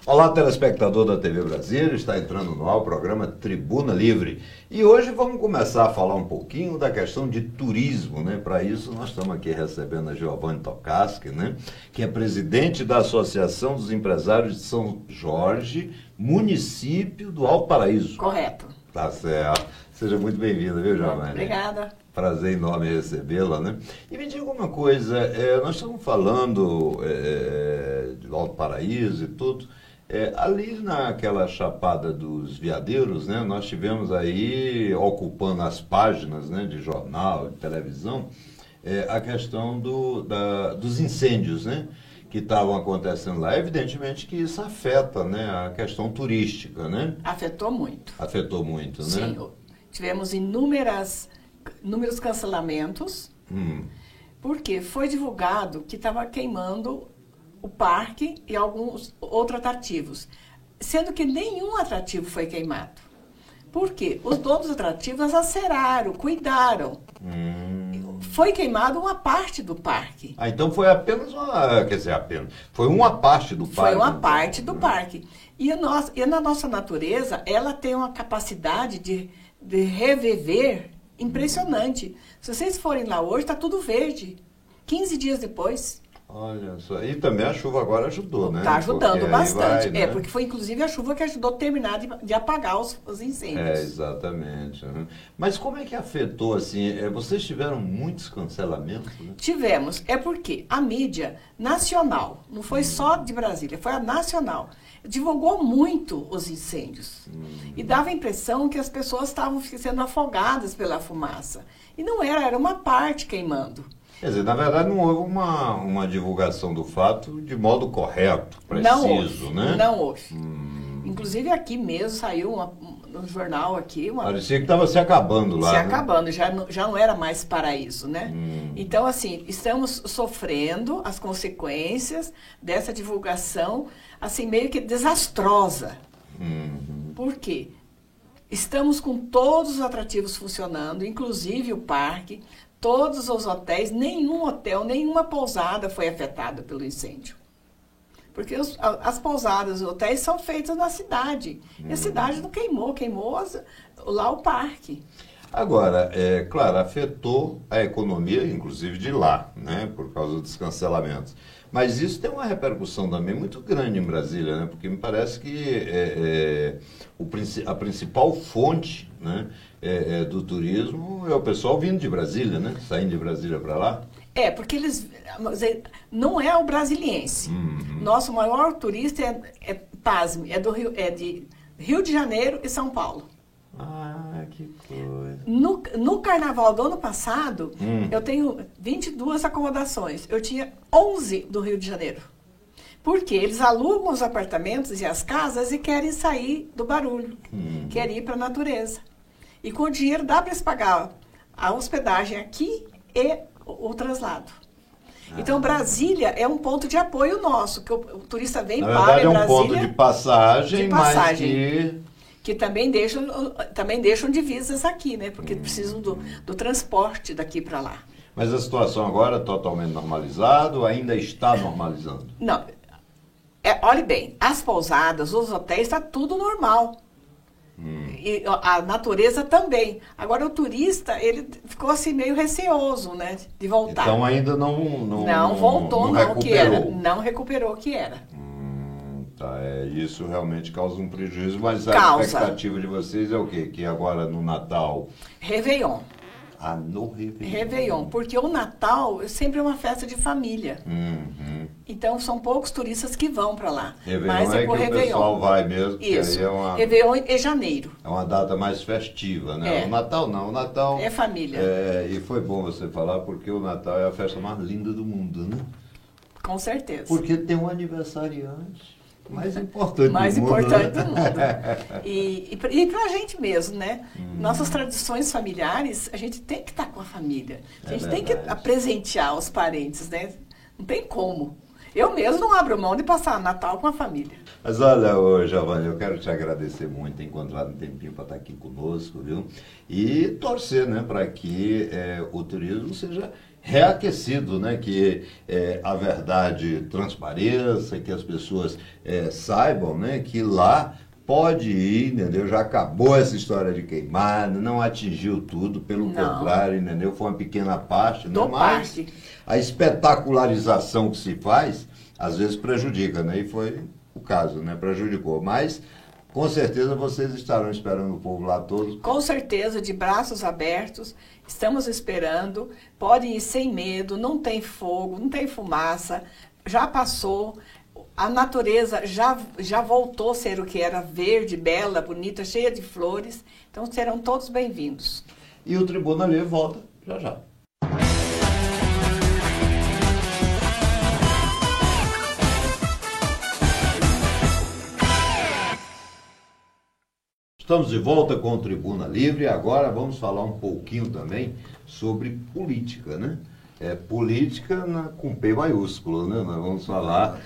Olá, telespectador da TV Brasília, está entrando no ar o programa Tribuna Livre. E hoje vamos começar a falar um pouquinho da questão de turismo, né? Para isso nós estamos aqui recebendo a Giovanni Tokarski, né? Que é presidente da Associação dos Empresários de São Jorge, município do Alto Paraíso. Correto. Tá certo. Seja muito bem-vinda, viu, Giovanni? Obrigada. Prazer enorme recebê-la, né? E me diga uma coisa, nós estamos falando do Alto Paraíso e tudo. Ali naquela Chapada dos Veadeiros, né, nós tivemos aí, ocupando as páginas, né, de jornal, de televisão, a questão dos incêndios, né, que estavam acontecendo lá. Evidentemente que isso afeta, né, a questão turística, né? Afetou muito. Afetou muito, né? Sim, tivemos inúmeros cancelamentos, porque foi divulgado que estava queimando o parque e alguns outros atrativos, sendo que nenhum atrativo foi queimado. Por quê? Os donos dos atrativos aceraram, cuidaram. Foi queimado uma parte do parque. Ah, então foi apenas foi uma parte do parque. Foi uma parte do parque. E na nossa natureza, ela tem uma capacidade de reviver impressionante. Se vocês forem lá hoje, está tudo verde. 15 dias depois. Olha só, e também a chuva agora ajudou, né? Está ajudando porque bastante. Vai, né? Porque foi inclusive a chuva que ajudou a terminar de apagar os incêndios. Exatamente. Uhum. Mas como é que afetou, assim, vocês tiveram muitos cancelamentos? Né? Tivemos, porque a mídia nacional, não foi só de Brasília, foi a nacional, divulgou muito os incêndios. E dava a impressão que as pessoas estavam sendo afogadas pela fumaça. E não era uma parte queimando. Quer dizer, na verdade não houve uma divulgação do fato de modo correto, preciso, não houve, né? Não houve. Inclusive aqui mesmo saiu no jornal aqui. Parecia que estava se acabando lá. Se né? acabando, já não era mais paraíso, né? Então, assim, estamos sofrendo as consequências dessa divulgação, assim, meio que desastrosa. Por quê? Estamos com todos os atrativos funcionando, inclusive o parque, todos os hotéis, nenhum hotel, nenhuma pousada foi afetada pelo incêndio. Porque as pousadas, os hotéis são feitos na cidade. E a cidade não queimou lá o parque. Agora, claro, afetou a economia, inclusive de lá, né, por causa dos cancelamentos. Mas isso tem uma repercussão também muito grande em Brasília, né, porque me parece que a principal fonte, né, do turismo é o pessoal vindo de Brasília, né, saindo de Brasília para lá. Porque não é o brasiliense. Nosso maior turista pasme, é de Rio de Janeiro e São Paulo. Ah, que coisa. No carnaval do ano passado, eu tenho 22 acomodações. Eu tinha 11 do Rio de Janeiro. Porque eles alugam os apartamentos e as casas e querem sair do barulho. Querem ir para a natureza. E com o dinheiro dá para eles pagar a hospedagem aqui e o traslado. Então, Brasília é um ponto de apoio nosso, que o turista vem para Brasília. Na verdade, é um ponto de passagem, mas que também deixam divisas aqui, né? Porque precisam do transporte daqui para lá. Mas a situação agora é totalmente normalizada ou ainda está normalizando? Não. Olhe bem, as pousadas, os hotéis, está tudo normal. E a natureza também. Agora o turista, ele ficou assim meio receoso, né, de voltar. Então ainda não voltou, não recuperou. O que era. Não recuperou o que era. Tá, isso realmente causa um prejuízo, mas a expectativa de vocês é o quê? Que agora no Natal... Réveillon. No Réveillon. Réveillon, porque o Natal sempre é uma festa de família. Então, são poucos turistas que vão para lá. Réveillon mas que o pessoal vai mesmo. Isso, aí Réveillon é janeiro. É uma data mais festiva, né? O Natal não, o Natal... É família. E foi bom você falar, porque o Natal é a festa mais linda do mundo, né? Com certeza. Porque tem um aniversariante. Mais importante mais do mundo. importante do mundo. E para a gente mesmo, né? Nossas tradições familiares, a gente tem que estar com a família. A gente tem que presentear os parentes, né? Não tem como. Eu mesmo não abro mão de passar Natal com a família. Mas olha, Giovanni, eu quero te agradecer muito ter encontrado um tempinho para estar aqui conosco, viu? E torcer, né, para que o turismo seja reaquecido, né? Que a verdade transpareça, que as pessoas saibam, né? Que lá pode ir, entendeu? Já acabou essa história de queimada, não atingiu tudo, pelo contrário, entendeu? Foi uma pequena parte, né? Mas a espetacularização que se faz, às vezes prejudica, né? E foi o caso, né? Prejudicou, mas com certeza vocês estarão esperando o povo lá todo. Com certeza, de braços abertos, estamos esperando, podem ir sem medo, não tem fogo, não tem fumaça, já passou. A natureza já voltou a ser o que era, verde, bela, bonita, cheia de flores. Então serão todos bem-vindos. E o Tribuna Livre volta já já. Estamos de volta com o Tribuna Livre e agora vamos falar um pouquinho também sobre política, né? Política com P maiúsculo, né? Nós vamos falar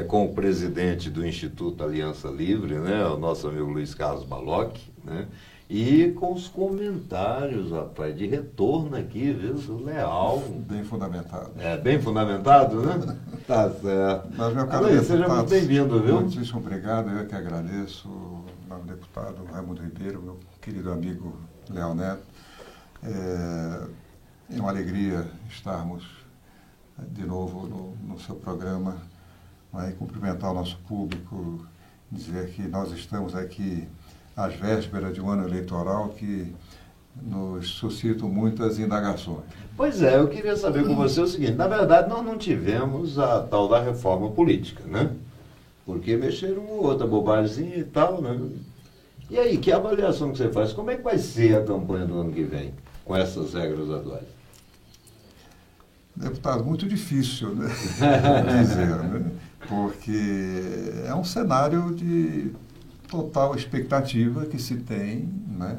com o presidente do Instituto Aliança Livre, né? O nosso amigo Luiz Carlos Malocchi, né? E com os comentários, rapaz, de retorno aqui, viu? Do Leal. Bem fundamentado. Bem fundamentado, né? Tá certo. Mas, meu caro deputado, seja muito bem-vindo, viu? Muitíssimo obrigado, eu que agradeço, ao deputado Raimundo Ribeiro, meu querido amigo Leal Neto. É uma alegria estarmos de novo no seu programa, e cumprimentar o nosso público, dizer que nós estamos aqui às vésperas de um ano eleitoral que nos suscita muitas indagações. Pois é, eu queria saber com você o seguinte, na verdade nós não tivemos a tal da reforma política, né? Porque mexeram uma outra bobagemzinha e tal, né? E aí, que avaliação que você faz? Como é que vai ser a campanha do ano que vem, com essas regras atuais? Deputado, muito difícil, né? dizer, né? Porque é um cenário de total expectativa que se tem, né?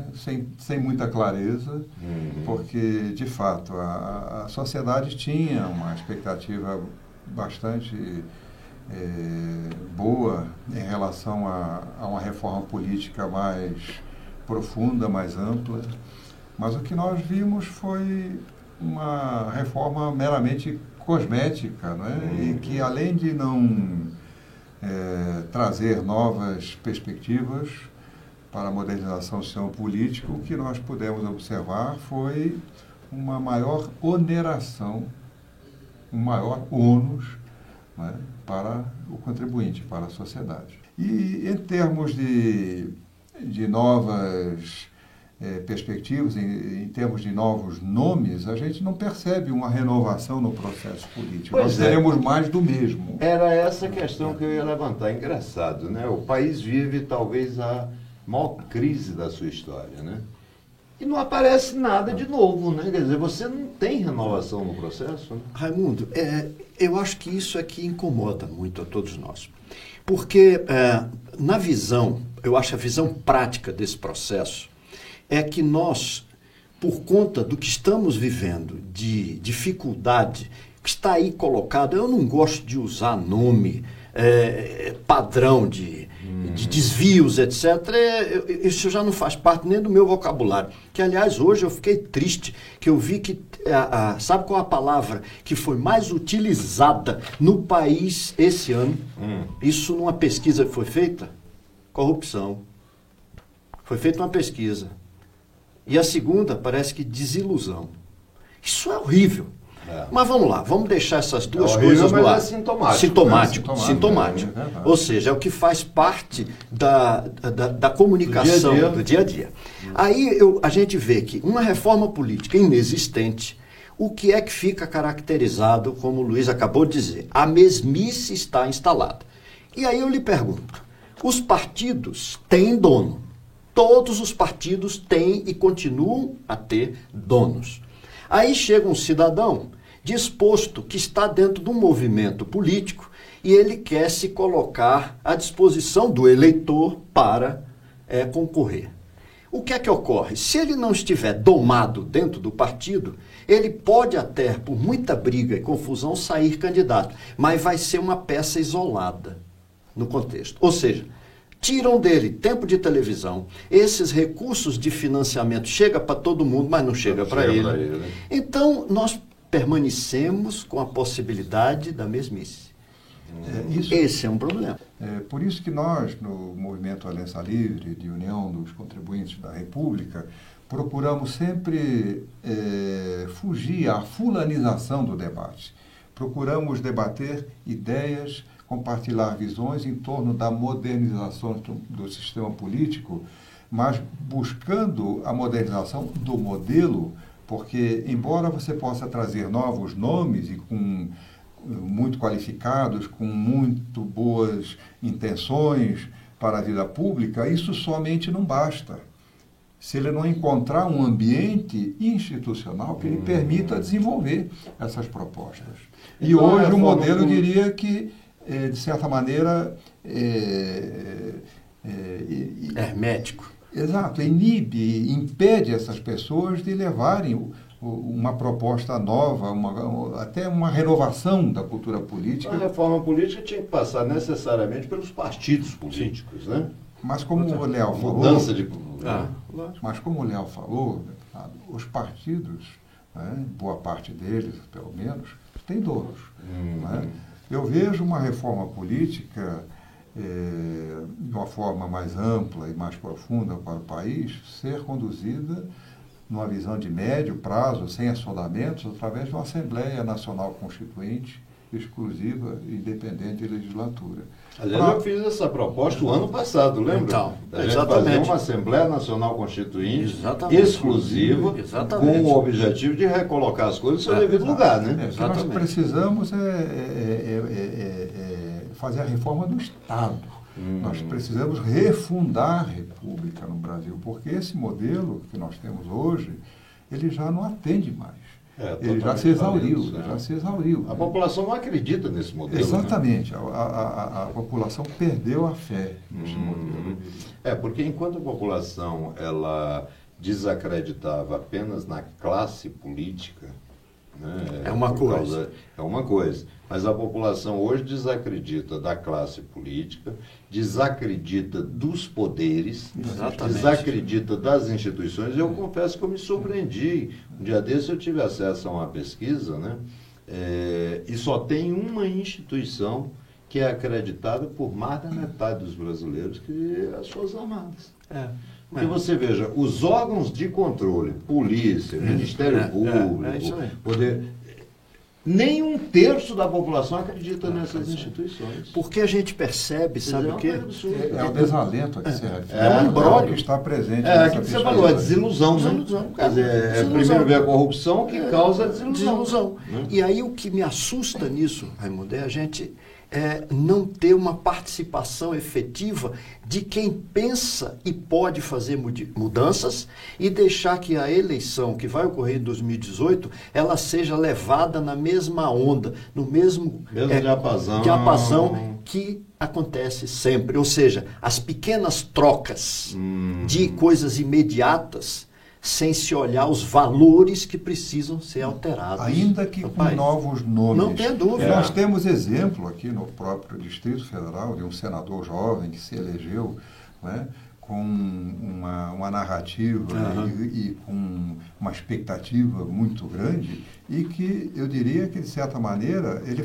sem muita clareza, porque, de fato, a sociedade tinha uma expectativa bastante boa em relação a uma reforma política mais profunda, mais ampla, mas o que nós vimos foi uma reforma meramente cosmética, né? E que, além de não trazer novas perspectivas para a modernização do sistema político, o que nós pudemos observar foi uma maior oneração, um maior ônus, né, para o contribuinte, para a sociedade. E em termos de novas perspectivas, em termos de novos nomes, a gente não percebe uma renovação no processo político. Nós teremos mais do mesmo. Era essa questão que eu ia levantar. Engraçado, né? O país vive talvez a maior crise da sua história, né? E não aparece nada de novo, né? Quer dizer, você não tem renovação no processo, né? Raimundo, eu acho que isso é que incomoda muito a todos nós. Porque, na visão, eu acho a visão prática desse processo, é que nós, por conta do que estamos vivendo, de dificuldade, que está aí colocado, eu não gosto de usar nome, padrão de desvios, etc. Isso já não faz parte nem do meu vocabulário. Que, aliás, hoje eu fiquei triste, que eu vi que, sabe qual a palavra que foi mais utilizada no país esse ano? Isso numa pesquisa que foi feita? Corrupção. Foi feita uma pesquisa. E a segunda parece que desilusão. Isso é horrível. Mas vamos lá, vamos deixar essas duas coisas no ar. É sintomático. Sintomático. Ou seja, é o que faz parte da comunicação do dia a dia. Aí a gente vê que uma reforma política inexistente, o que é que fica caracterizado, como o Luiz acabou de dizer, a mesmice está instalada. E aí eu lhe pergunto, os partidos têm dono. Todos os partidos têm e continuam a ter donos. Aí chega um cidadão disposto, que está dentro de um movimento político, e ele quer se colocar à disposição do eleitor para concorrer. O que é que ocorre? Se ele não estiver domado dentro do partido, ele pode até, por muita briga e confusão, sair candidato, mas vai ser uma peça isolada no contexto. Ou seja, tiram dele tempo de televisão, esses recursos de financiamento chegam para todo mundo, mas não chega para ele. Então, nós permanecemos com a possibilidade da mesmice. Esse é um problema. Por isso que nós, no Movimento Aliança Livre, de União dos Contribuintes da República, procuramos sempre fugir à fulanização do debate. Procuramos debater ideias, compartilhar visões em torno da modernização do sistema político, mas buscando a modernização do modelo, porque, embora você possa trazer novos nomes e muito qualificados, com muito boas intenções para a vida pública, isso somente não basta. Se ele não encontrar um ambiente institucional que lhe permita desenvolver essas propostas. E então, hoje o modelo, eu diria que, de certa maneira... hermético. Exato, inibe, impede essas pessoas de levarem uma proposta nova, até uma renovação da cultura política. A reforma política tinha que passar necessariamente pelos partidos políticos, né? Mas como o Léo falou... Mudança de... Mas como o Léo falou, deputado, os partidos, né, boa parte deles, pelo menos, têm donos. Né? Eu vejo uma reforma política... de uma forma mais ampla e mais profunda para o país, ser conduzida numa visão de médio prazo, sem assodamentos, através de uma Assembleia Nacional Constituinte exclusiva, independente de legislatura. Aliás, eu fiz essa proposta o ano passado, lembra? Então, a gente fazer uma Assembleia Nacional Constituinte exclusiva, com o objetivo de recolocar as coisas no seu devido lugar, né? O que nós precisamos fazer a reforma do Estado. Nós precisamos refundar a República no Brasil, porque esse modelo que nós temos hoje, ele já não atende mais. Ele já se exauriu. A população não acredita nesse modelo. Exatamente. Né? A população perdeu a fé nesse modelo. Porque enquanto a população ela desacreditava apenas na classe política, né, é uma coisa. Mas a população hoje desacredita da classe política, desacredita dos poderes, desacredita das instituições. Eu confesso que eu me surpreendi. Um dia desse eu tive acesso a uma pesquisa, né? E só tem uma instituição que é acreditada por mais da metade dos brasileiros, que é as Forças Armadas. Porque você veja, os órgãos de controle, polícia, Ministério Público, poder... Nem 1/3 da população acredita nessas instituições. Porque a gente percebe, sabe o quê? É o desalento a que se refere. É um imbróglio que está presente. Aquilo que você falou, é desilusão, né? Quer dizer, primeiro vem a corrupção que causa desilusão. E aí o que me assusta nisso, Raimundo, é a gente não ter uma participação efetiva de quem pensa e pode fazer mudanças e deixar que a eleição que vai ocorrer em 2018, ela seja levada na mesma onda, no mesmo diapasão que acontece sempre. Ou seja, as pequenas trocas de coisas imediatas, sem se olhar os valores que precisam ser alterados. Ainda que com novos nomes. Não tenha dúvida. Nós temos exemplo aqui no próprio Distrito Federal de um senador jovem que se elegeu, né, com uma narrativa e com uma expectativa muito grande e que eu diria que, de certa maneira, ele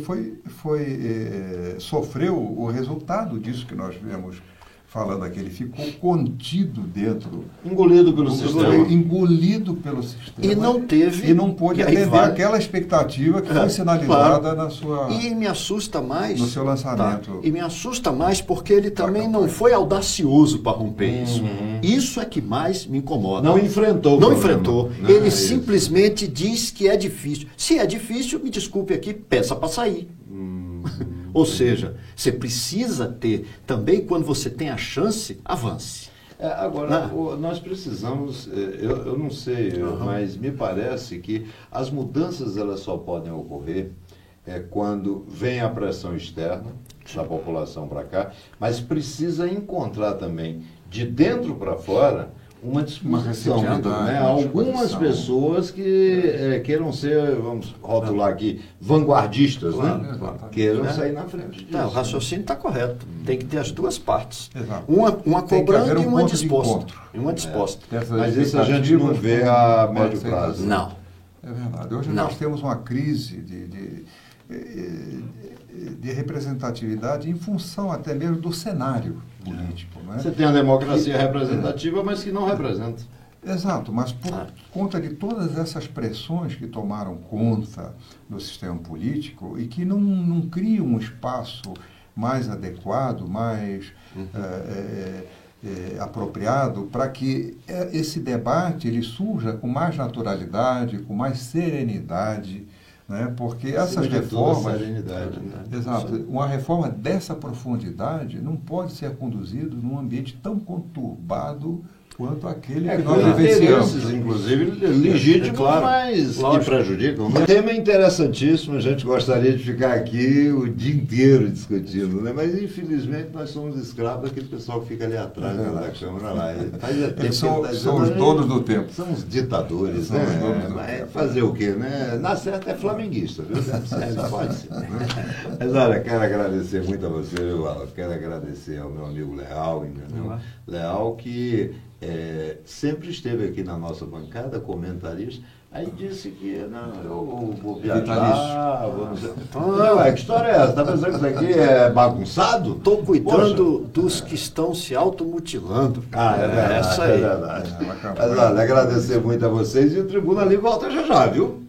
sofreu o resultado disso que nós vemos falando aqui, ele ficou contido dentro. Engolido pelo sistema. Engolido pelo sistema. E não teve. E não pôde atender aquela expectativa que foi sinalizada na sua. E me assusta mais. No seu lançamento. E me assusta mais porque ele também não foi audacioso para romper isso. Isso é que mais me incomoda. Não enfrentou. Não enfrentou. Ele simplesmente diz que é difícil. Se é difícil, me desculpe aqui, peça para sair. Ou seja, você precisa ter, também quando você tem a chance, avance. Agora, nós precisamos, eu não sei, mas me parece que as mudanças elas só podem ocorrer quando vem a pressão externa da população para cá, mas precisa encontrar também, de dentro para fora, uma disposição, né? Algumas pessoas que queiram ser, vamos rotular aqui, vanguardistas, né? Queiram sair na frente disso. O raciocínio está correto. Tem que ter as duas partes. Exato. Uma cobrando e uma disposta. Mas isso a gente não vê a médio prazo. Não. É verdade. Hoje nós temos uma crise de representatividade em função até mesmo do cenário político. Não é? Você tem a democracia representativa, mas que não representa. Exato, mas por conta de todas essas pressões que tomaram conta do sistema político e que não criam um espaço mais adequado, mais apropriado para que esse debate ele surja com mais naturalidade, com mais serenidade, né? Porque essas reformas, exato, uma reforma dessa profundidade não pode ser conduzida num ambiente tão conturbado quanto aquele que nós vivenciamos. Inclusive, legítimos, mas que prejudicam. O tema é interessantíssimo, a gente gostaria de ficar aqui o dia inteiro discutindo, né? Mas, infelizmente, nós somos escravos daquele pessoal que fica ali atrás da Câmara lá. Eles são os donos do tempo. Somos ditadores, né? Mas fazer o quê, né? Na certa é flamenguista, viu? Pode ser. Mas, olha, quero agradecer muito a você, quero agradecer ao meu amigo Leal, entendeu? Leal que sempre esteve aqui na nossa bancada, comentarista, aí disse que eu vou viajar, que história é essa? Está pensando que isso aqui é bagunçado? Estou cuidando dos que estão se automutilando. É verdade, essa aí. É verdade. Mas olha, agradecer muito a vocês e o Tribuna Livre volta já, viu?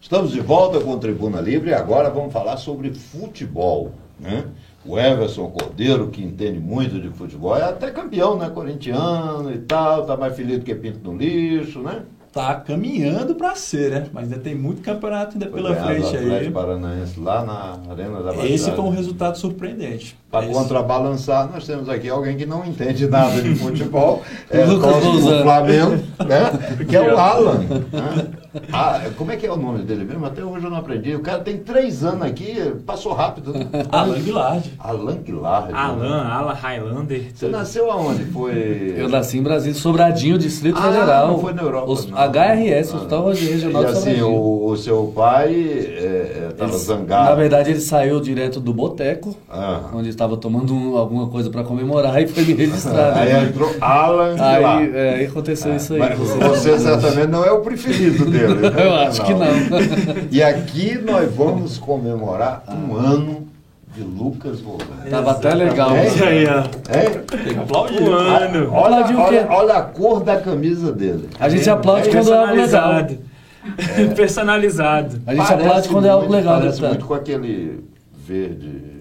Estamos de volta com o Tribuna Livre e agora vamos falar sobre futebol, né? O Everson Cordeiro, que entende muito de futebol, é até campeão, né? Corintiano e tal, tá mais feliz do que pinto no lixo, né? Tá caminhando para ser, né? Mas ainda tem muito campeonato ainda pela frente aí. Paranaense lá na Arena da Baixada. Esse foi um resultado surpreendente. Para contrabalançar, nós temos aqui alguém que não entende nada de futebol, do Flamengo, né? Que é o Alan. Né? Como é que é o nome dele mesmo? Até hoje eu não aprendi. O cara tem 3 anos aqui, passou rápido. Né? Alan Guilard. Alan Guilard. Alan Highlander. Você nasceu aonde? Eu nasci em Brasília, Sobradinho, Distrito Federal. Não foi na Europa. HRS, Hospital Regional de Sobradinho. E assim, o seu pai estava zangado. Na verdade, ele saiu direto do boteco, onde estava tomando alguma coisa para comemorar e foi me registrar. Aí entrou Alan Guilard. Aí aconteceu isso aí. Mas você certamente não é o preferido dele. Eu acho que não. E aqui nós vamos comemorar 1 ano de Lucas Volante. Tava até legal. Isso aí, ó. Tem que aplaudir. 1 ano. Olha a cor da camisa dele. A gente aplaude quando é algo legal. Personalizado. A gente aplaude quando é algo legal. Parece muito com aquele verde.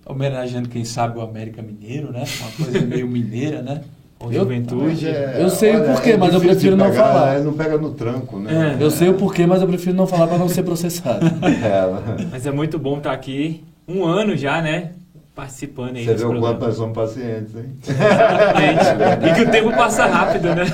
Homenageando, quem sabe, o América Mineiro, né? Uma coisa meio mineira, né? Juventude. Eu sei o porquê, mas eu prefiro não falar. Não pega no tranco, né? Eu sei o porquê, mas eu prefiro não falar para não ser processado. Mas é muito bom estar aqui. 1 ano já, né? Participando aí. Você vê o quanto nós somos pacientes, hein? Exatamente. E que o tempo passa rápido, né?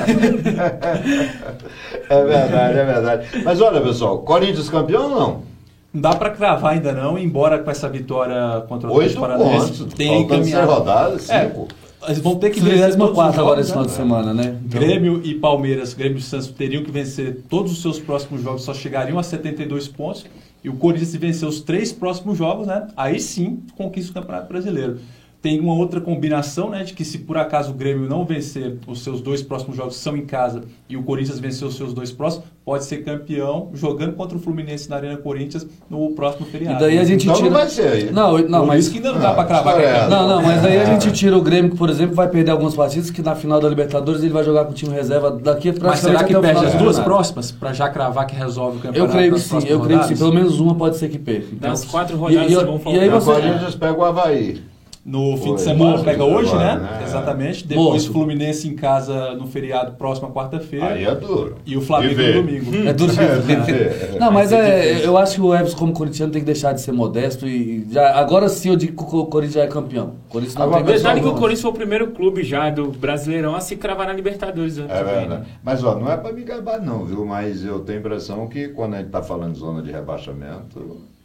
É verdade. Mas olha, pessoal, Corinthians campeão ou não? Não dá para cravar ainda não, embora com essa vitória contra o Atlético Paranaense tenha encaminhado. Rodadas, 5. Eles vão ter que vencer 34 agora esse final de semana, né? Então, Grêmio e Palmeiras, Grêmio e Santos teriam que vencer todos os seus próximos jogos, só chegariam a 72 pontos. E o Corinthians, se vencer os 3 próximos jogos, né? Aí sim conquista o Campeonato Brasileiro. Tem uma outra combinação, né, de que se por acaso o Grêmio não vencer os seus 2 próximos jogos, são em casa, e o Corinthians vencer os seus 2 próximos, pode ser campeão jogando contra o Fluminense na Arena Corinthians no próximo feriado. E daí a gente tira... Não vai ser aí. Não, mas isso que ainda não dá para cravar. Não, mas daí a gente tira o Grêmio, que, por exemplo, vai perder algumas partidas, que na final da Libertadores ele vai jogar com o time reserva daqui pra Mas será que perde as 2 próximas para já cravar que resolve o campeonato? Eu creio que sim, pelo menos uma pode ser que perca. Então, das 4 rodadas vão faltar. E aí o Corinthians pega o Avaí. No fim de semana, pega hoje, né? Exatamente. Depois o Fluminense em casa no feriado próximo à quarta-feira. Aí é duro. E o Flamengo no domingo. É duro de ver. Não, mas eu acho que o Everson, como corintiano, tem que deixar de ser modesto. E agora sim eu digo que o Corinthians já é campeão. O Corinthians não tem verdade que o Corinthians foi o primeiro clube já do Brasileirão a se cravar na Libertadores. É verdade. Mas ó, não é para me gabar não, viu? Mas eu tenho a impressão que quando a gente está falando de zona de rebaixamento...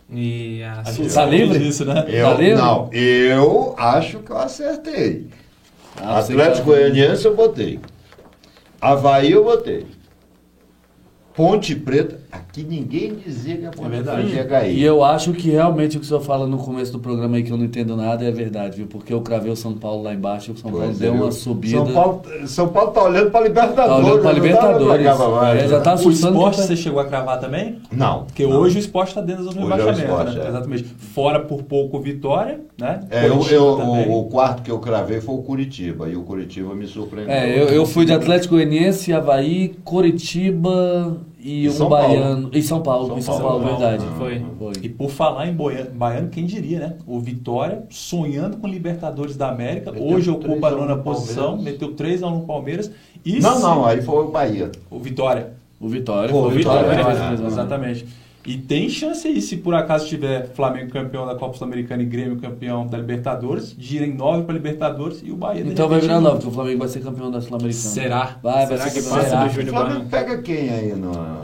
A gente tá livre disso, né? Eu acho que eu acertei. Atlético Goianiense eu botei. Avaí eu botei. Ponte Preta, aqui ninguém dizia que a Ponte Preta ia cair. E eu acho que realmente o que o senhor fala no começo do programa aí, que eu não entendo nada, é verdade, viu? Porque eu cravei o São Paulo lá embaixo e o São Paulo deu uma subida. São Paulo tá olhando para Libertadores. Tá olhando para Libertadores. Já tá o assustando. Sport você chegou a cravar também? Não. Porque hoje o Sport está dentro do rebaixamento, Sport, né? Exatamente. Fora por pouco Vitória, né? O quarto que eu cravei foi o Curitiba, e o Curitiba me surpreendeu. Eu fui de Atlético Goianiense, Avaí, Curitiba e um baiano. E São Paulo, verdade. Foi. E por falar em baiano, quem diria, né? O Vitória, sonhando com Libertadores da América, hoje ocupa a 9ª posição, meteu 3-1 no Palmeiras. Não, aí foi o Bahia. O Vitória. O Vitória. Exatamente. E tem chance aí, se por acaso tiver Flamengo campeão da Copa Sul-Americana e Grêmio campeão da Libertadores, gira em 9 para Libertadores e o Bahia... Então vai virar 9, porque o Flamengo vai ser campeão da Sul-Americana. Será? Será que passa do Júnior Barranquilla? O Flamengo pega quem aí?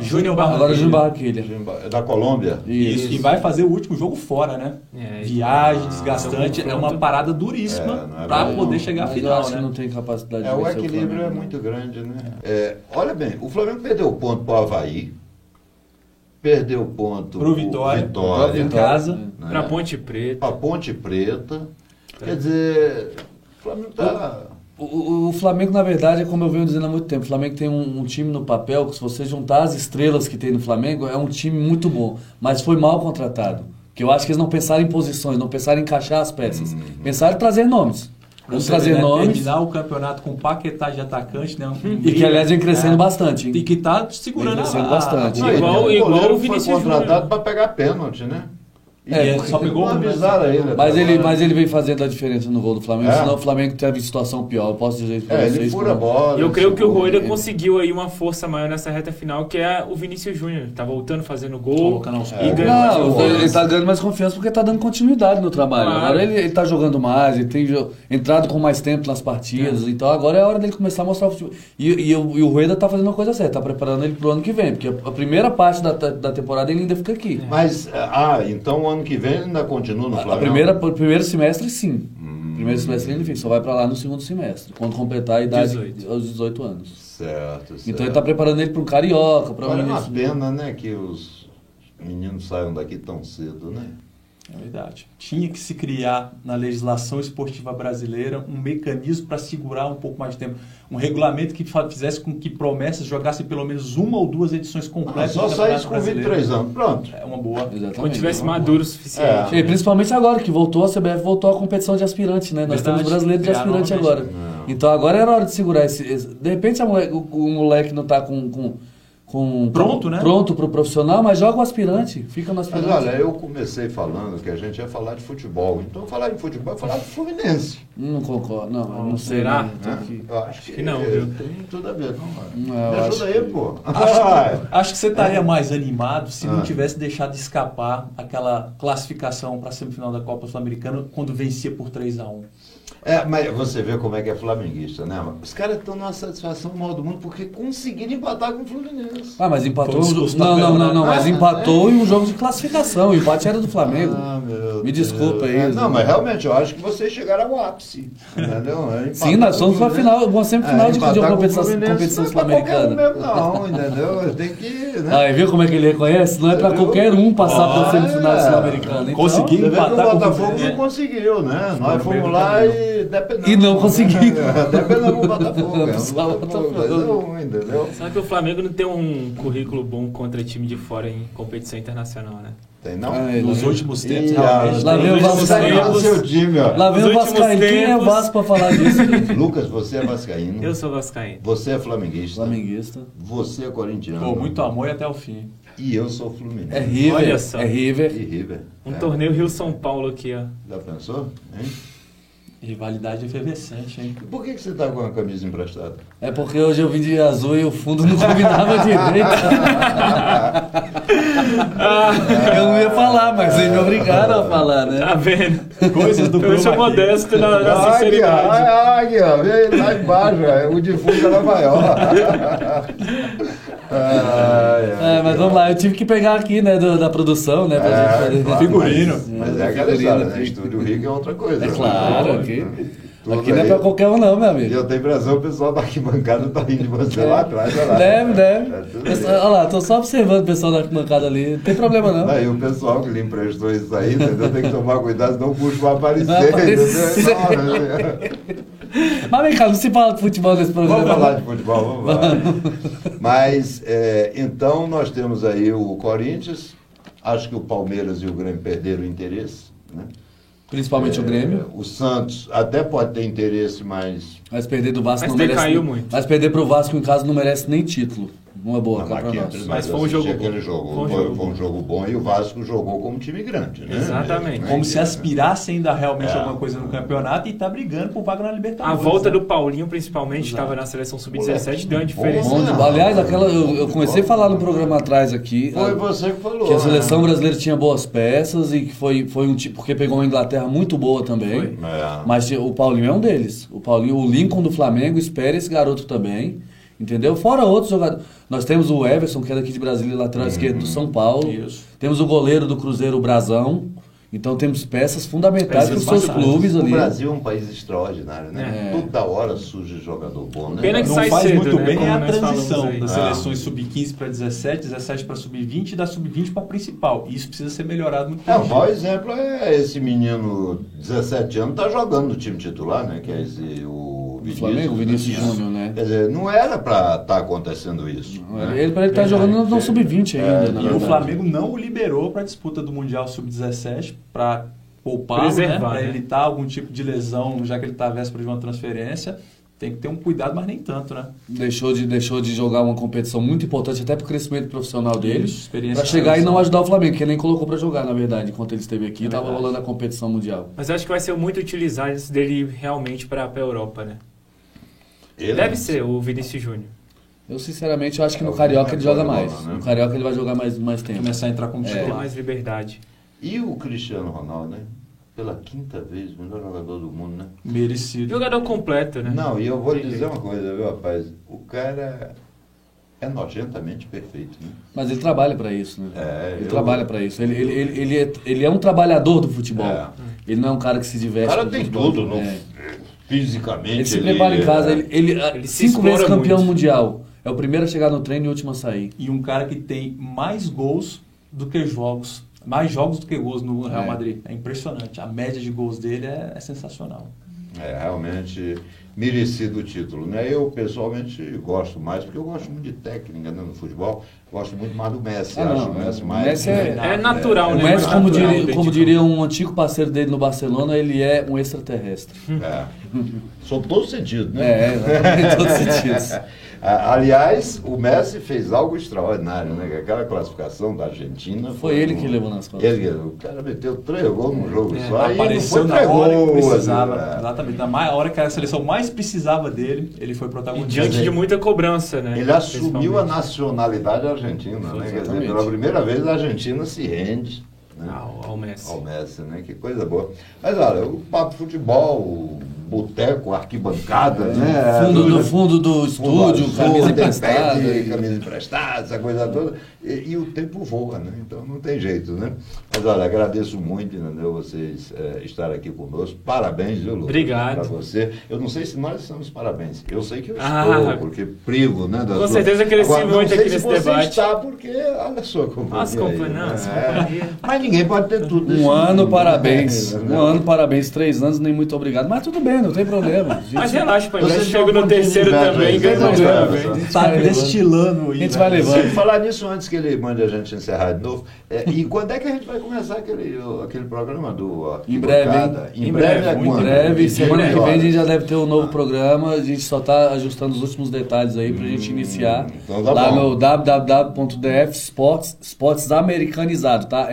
Júnior Barranquilla. Agora Júnior Barranquilla. Da Colômbia? Isso. E vai fazer o último jogo fora, né? Viagem, desgastante, é uma parada duríssima para poder chegar à final, eu acho né? que não tem capacidade de O vencer equilíbrio Flamengo. é muito grande, né? Olha bem, o Flamengo perdeu ponto para o Avaí, perdeu ponto pro Vitória em casa, né? Para Ponte Preta. Para Ponte Preta. Quer dizer, o Flamengo está... O Flamengo, na verdade, é como eu venho dizendo há muito tempo, o Flamengo tem um time no papel que, se você juntar as estrelas que tem no Flamengo, é um time muito bom, mas foi mal contratado. Que eu acho que eles não pensaram em posições, não pensaram em encaixar as peças. Pensaram em trazer nomes. Vamos trazer nomes. Terminar o campeonato com Paquetá de atacante, né? E que, aliás, vem crescendo bastante. Hein? E que tá segurando bastante. Igual o Vinícius foi contratado Júnior. para pegar pênalti, né? Só pegou uma um, né? avisada ele. Mas ele vem fazendo a diferença no gol do Flamengo, senão o Flamengo teve situação pior, eu posso dizer isso pra vocês. Ele fura a bola. Eu creio que o Rueda conseguiu aí uma força maior nessa reta final, que é o Vinícius Júnior. Tá voltando, fazendo gol Colocando aos e ganhando. Não, ele tá ganhando mais confiança porque tá dando continuidade no trabalho. Claro. Agora ele tá jogando mais, ele tem entrado com mais tempo nas partidas, então agora é a hora dele começar a mostrar o futebol. E o Rueda tá fazendo uma coisa certa, tá preparando ele pro ano que vem, porque a primeira parte da temporada ele ainda fica aqui. Mas, então o ano que vem ele ainda continua no Flamengo? O primeiro semestre, sim. Primeiro semestre ele só vai para lá no segundo semestre, quando completar a idade aos 18 anos. Certo. Então ele está preparando ele para um carioca. Olha, é uma pena, né, que os meninos saiam daqui tão cedo, né? É verdade. Tinha que se criar na legislação esportiva brasileira um mecanismo para segurar um pouco mais de tempo. Um regulamento que fizesse com que promessas jogassem pelo menos 1 ou 2 edições completas só do Campeonato saísse com Brasileiro. 23 anos, pronto. É uma boa. Exatamente. Quando tivesse maduro o suficiente. E principalmente agora, que voltou, a CBF voltou à competição de aspirante, né? Nós temos brasileiro de aspirante agora. Então agora era hora de segurar esse... De repente o moleque não está pronto, né? Pronto pro profissional, mas joga o aspirante, fica no aspirante. Mas olha, eu comecei falando que a gente ia falar de futebol. Então falar de futebol é falar do Fluminense. Não concordo, não sei. Será? Né? Eu acho que não, viu? Tem tudo a ver, não. Eu Me ajuda aí, pô. Acho que você estaria mais animado se não tivesse deixado de escapar aquela classificação para a semifinal da Copa Sul-Americana quando vencia por 3-1. Mas você vê como é que é flamenguista, né? Os caras estão numa satisfação mal do mundo porque conseguiram empatar com o Fluminense. Mas empatou. Não, mas empatou em um jogo de classificação. O empate era do Flamengo. Me desculpa aí. Não, mas realmente eu acho que vocês chegaram ao ápice. Entendeu? Sim, nós somos uma final, uma semifinal de competição sul-americana. Não, entendeu? Tem que. Né? Aí, viu como é que ele reconhece? Não é pra qualquer um passar pela semifinal sul-americana. Então, conseguiu empatar com o Botafogo não conseguiu, né? Nós fomos lá e não conseguiu. Dependendo do Botafogo. Entendeu? Sabe que o Flamengo não tem um currículo bom contra time de fora em competição internacional, né? Tem não? Nos últimos tempos, realmente. Lá vem o Vascaíno. Seu time, ó. Lá vem o Vascaíno. Quem é o Vasco pra falar disso? Lucas, você é vascaíno. Eu sou vascaíno. Você é flamenguista. Você é corintiano. Pô, muito amor e até o fim. E eu sou fluminense. É River. Olha só. É River. E River. Um torneio Rio-São Paulo aqui, ó. Já pensou? Hein? Rivalidade efervescente, hein? Por que você tá com a camisa emprestada? É porque hoje eu vim de azul e o fundo não combinava direito. Eu não ia falar, mas eles me obrigaram a falar, né? Tá vendo? Coisas do Eu sou modesto na sinceridade. Águia, vem lá embaixo, o defunto era maior. Mas vamos lá, eu tive que pegar aqui, né, da produção, né, pra gente fazer figurino. Mas é aquela história, né? Estúdio Rico é outra coisa. É claro, né? ok. tudo. Aqui não é pra qualquer um não, meu E amigo. eu tenho impressão que o pessoal da arquibancada tá rindo de você lá atrás. Olha lá. Deve. tudo Olha lá, tô só observando o pessoal da arquibancada ali. Não tem problema não. Aí o pessoal que lhe emprestou isso aí, entendeu? Tem que tomar cuidado, senão o bucho vai aparecer. Vai aparecer. Entendeu? Mas vem cá, não se fala de futebol nesse programa. Vamos falar de futebol, vamos lá. Mas, então, nós temos aí o Corinthians. Acho que o Palmeiras e o Grêmio perderam o interesse, né? Principalmente o Grêmio. O Santos até pode ter interesse, mas... Mas perder do Vasco Mas não merece. decaiu muito. Mas perder pro Vasco em casa não merece nem título. Uma boa, Não, cá pra aqui, nós. Mas eu foi um jogo assisti bom. aquele jogo. Foi um Foi jogo um jogo bom e o Vasco jogou como time grande, né? Exatamente. Como se aspirasse ainda realmente É. alguma coisa no campeonato e tá brigando por vaga na A Libertadores. volta né? do Paulinho, principalmente, estava na seleção sub-17, deu uma diferença. Bom, Não. aliás, eu comecei a falar no programa atrás aqui. Foi você que falou. Que a seleção né? brasileira tinha boas peças e que foi um tipo. Porque pegou uma Inglaterra muito boa também. Foi. É. Mas o Paulinho é um deles. O Lincoln do Flamengo espera esse garoto também. Entendeu? Fora outros jogadores. Nós temos o Everson, que é daqui de Brasília, lateral esquerdo do São Paulo. Isso. Temos o goleiro do Cruzeiro, o Brazão. Então temos peças fundamentais para os seus clubes O ali. Brasil é um país extraordinário, né? É. Toda hora surge jogador bom, né? Pena que Não sai faz cedo, muito né? bem Como a nós falamos transição aí. das Ah. seleções sub-15 para 17, 17 para sub-20 e da sub-20 para principal. E isso precisa ser melhorado muito. O maior exemplo é esse menino, 17 anos, tá jogando no time titular, né? Que é o Vinícius. Flamengo, o Vinícius né? Júnior, né? Quer dizer, não era para estar acontecendo isso. né? Ele parece que tá jogando no sub-20 ainda, na E o verdade. Flamengo não o liberou para a disputa do Mundial Sub-17 para poupar, Preservar, para né? evitar algum tipo de lesão, já que ele está à véspera de uma transferência. Tem que ter um cuidado, mas nem tanto, né? Deixou de jogar uma competição muito importante, até para o crescimento profissional dele, Isso, experiência para de chegar e seleção. não ajudar o Flamengo, que ele nem colocou para jogar, na verdade, enquanto ele esteve aqui, É estava verdade. rolando a competição mundial. Mas eu acho que vai ser muito utilizado isso dele realmente para a Europa, né? Ele- Deve ser o Vinícius Júnior. Eu, sinceramente, eu acho que no É o Carioca ele joga bola, mais. né? No Carioca ele vai jogar mais tempo. Começar a entrar como Tem titular. mais liberdade. E o Cristiano Ronaldo, né? Pela quinta vez, o melhor jogador do mundo, né? Merecido. Jogador completo, né? Não, e eu vou Tem dizer jeito. uma coisa, viu, rapaz? O cara é nojentamente perfeito, né? Mas ele trabalha para isso, né? Ele eu- trabalha para isso. Ele é um trabalhador do futebol. É. Ele não é um cara que se O diverte. cara com tem futebol. tudo, não? É. Fisicamente. Ele se prepara em casa. Ele se 5 vezes explora campeão muito. mundial. É o primeiro a chegar no treino e o último a sair. E um cara que tem mais gols do que jogos. Mais jogos do que gols no Real É. Madrid. É impressionante. A média de gols dele é sensacional. É realmente merecido o título, né? Eu pessoalmente gosto mais, porque eu gosto muito de técnica, né, no futebol. Gosto muito mais do Messi. Ah, acho não, o Messi o mais. Messi é- É natural, O né? Messi, Mais como natural diria, dentro como de diria um antigo parceiro dele no Barcelona, ele é um extraterrestre. É. Sob todo sentido, né? É, exatamente, em todos os sentidos. Aliás, o Messi fez algo extraordinário, né? Que aquela classificação da Argentina. Foi ele que levou nas costas. O cara meteu 3 gols num jogo É, só. apareceu e não na foi hora que três gols, precisava. né? Exatamente. Na hora que a seleção mais precisava dele, ele foi E protagonista. diante de muita cobrança, né? Ele assumiu a Principalmente. nacionalidade argentina, né? Quer dizer, Exatamente. pela primeira vez a Argentina se rende, né? Ao Messi. Ao Messi, né? Que coisa boa. Mas olha, o papo futebol, o boteco, a arquibancada, né? No fundo do estúdio, azul, camisa tem emprestada. pé de camisa emprestada, essa coisa toda. E o tempo voa, né? Então não tem jeito, né? Mas olha, agradeço muito, entendeu? Vocês estarem aqui conosco. Parabéns, viu, Lucas? Obrigado. Para você. Eu não sei se nós estamos parabéns. Eu sei que eu Ah, estou, porque privo, né? da com sua- certeza cresci Agora, muito não sei aqui se nesse você debate. está, porque olha só a companhia. As companhias, aí, não, né? as companhias. Mas ninguém pode ter tudo. nesse Um ano, mundo, parabéns. né? Um ano, parabéns. 3 anos, nem muito obrigado. Mas tudo bem, não tem problema. Mas relaxa, pai. Você Já tem chego um no pontinho de terceiro inveja também, aí, ganho sem mais problema. parabéns. Tá destilando A gente vai né? levando. Se falar nisso antes que ele mande a gente encerrar de novo, e quando é que a gente vai começar aquele programa do Em breve, hein? Arquibancada? Em breve, é Muito quando? breve, Que semana dia, que vem a hora? gente já deve ter um novo programa. A gente só está ajustando os últimos detalhes aí pra gente iniciar então tá lá bom. no www.df Sports Americanizado, tá?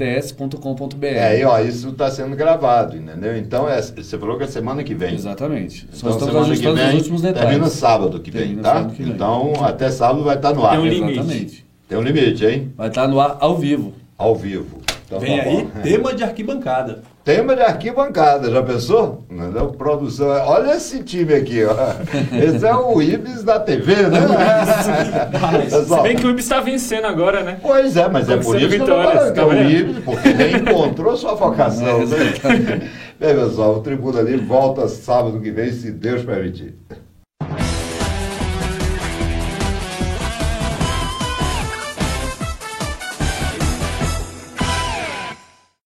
sports.com.br. E ó, isso está sendo gravado, entendeu? Então, você falou que é semana que vem. Exatamente. Só Então, estamos semana que ajustando vem, os últimos detalhes. termina sábado que vem, Termina tá? sábado que vem. Então, até sábado vai estar no ar. Tem um limite. Exatamente. Tem um limite, hein? Vai estar no ar ao vivo. Ao vivo. Então, Vem tá aí, bom. tema de arquibancada. Tema de arquibancada, já pensou? Entendeu? Produção. Olha esse time aqui, ó. Esse é o Ibis da TV, né? Se Pessoal, bem que o Ibis está vencendo agora, né? pois é, mas é por Conquistando isso que eu tô vitórias, falando que é tá o vendo? Ibis, porque ele encontrou sua vocação. Né? Bem, pessoal, o Tribuna Livre volta sábado que vem, se Deus permitir.